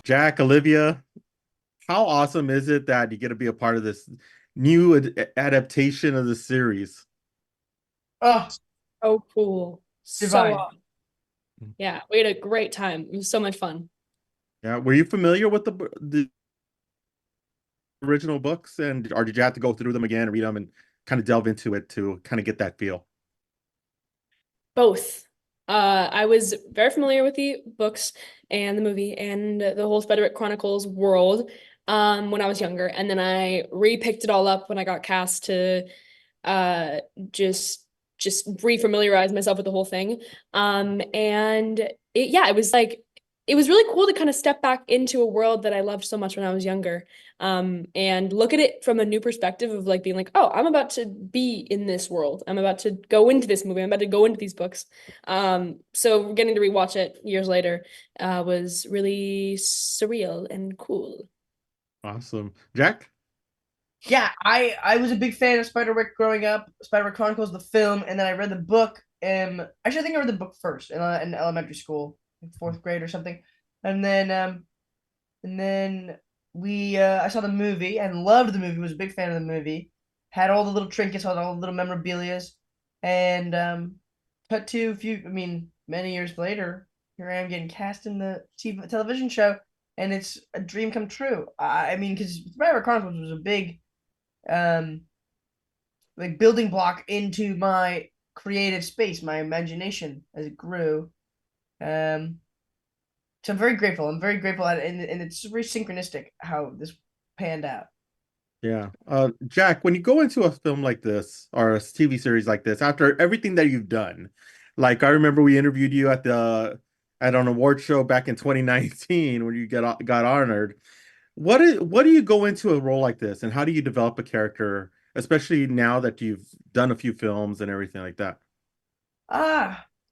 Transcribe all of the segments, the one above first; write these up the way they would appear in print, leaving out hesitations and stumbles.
Jack, Alyvia, how awesome is it that you get to be a part of this new adaptation of the series? Oh, So cool. So divine. yeah, we had a great time. It was so much fun. Yeah, were you familiar with the original books, and or did you have to go through them again, read them, and kind of delve into it to kind of get that feel? Both. I was very familiar with the books and the movie and the whole Spiderwick Chronicles world when I was younger, and then I re-picked it all up when I got cast to uh just just re-familiarize myself with the whole thing. And it was like it was really cool to kind of step back into a world that I loved so much when I was younger. And look at it from a new perspective of like being like, oh, I'm about to be in this world. I'm about to go into this movie. I'm about to go into these books. So getting to rewatch it years later was really surreal and cool. Awesome. Jack? Yeah, I was a big fan of Spiderwick growing up. Spiderwick Chronicles, the film, and then I read the book. Actually, I think I read the book first in elementary school, in fourth grade or something, and then we I saw the movie and loved the movie. Was a big fan of the movie. Had all the little trinkets, had all the little memorabilia's, and cut to a few. I mean, many years later, here I am getting cast in the TV, television show, and it's a dream come true. I mean, because Spiderwick Chronicles was a big um like building block into my creative space, my imagination as it grew. Um, so I'm very grateful. I'm very grateful, and it's very synchronistic how this panned out. Yeah. Jack, when you go into a film like this or a TV series like this, after everything that you've done, like I remember we interviewed you at an award show back in 2019 when you got honored. What do you go into a role like this, and how do you develop a character, especially now that you've done a few films and everything like that?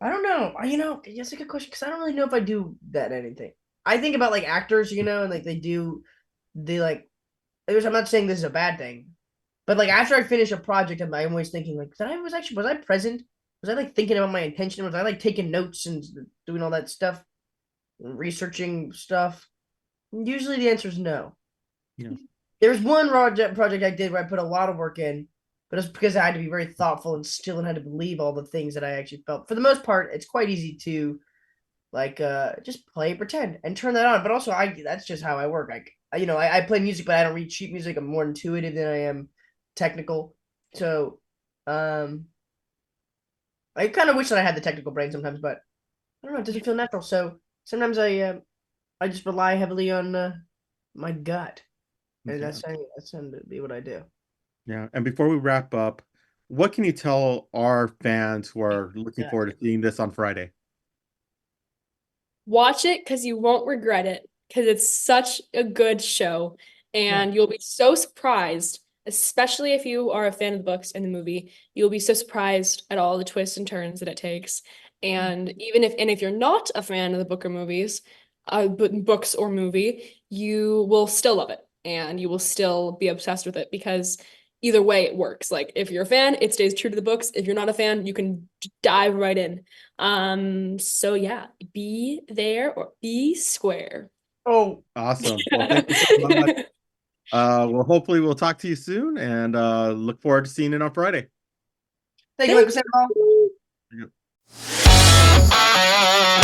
I don't know. That's a good question because I don't really know if I do that anything. I think about like actors, and like they like. I'm not saying this is a bad thing, but like after I finish a project, I'm always thinking like, was I present? Was I like thinking about my intention? Was I like taking notes and doing all that stuff, researching stuff? Usually the answer is no. Yeah. There's one project I did where I put a lot of work in, but it's because I had to be very thoughtful and still and had to believe all the things that I actually felt. For the most part, it's quite easy to like just play pretend and turn that on. But also I that's just how I work. Like I play music, but I don't read sheet music. I'm more intuitive than I am technical. So um I kind of wish that I had the technical brain sometimes, but I don't know, it doesn't feel natural. So sometimes I just rely heavily on my gut. And Yeah. that's going to be what I do. Yeah. And before we wrap up, what can you tell our fans who are looking Yeah. forward to seeing this on Friday? Watch it because you won't regret it because it's such a good show Yeah. and you'll be so surprised, especially if you are a fan of the books and the movie. You'll be so surprised at all the twists and turns that it takes. And if you're not a fan of the book or movies, books or movie, you will still love it and you will still be obsessed with it because either way it works. Like if you're a fan, it stays true to the books. If you're not a fan, you can dive right in. So yeah, be there or be square. Oh, Awesome. Well, thank you so much. Well, hopefully we'll talk to you soon and look forward to seeing it on Friday. thank you, Thank Michael Sandoval. you.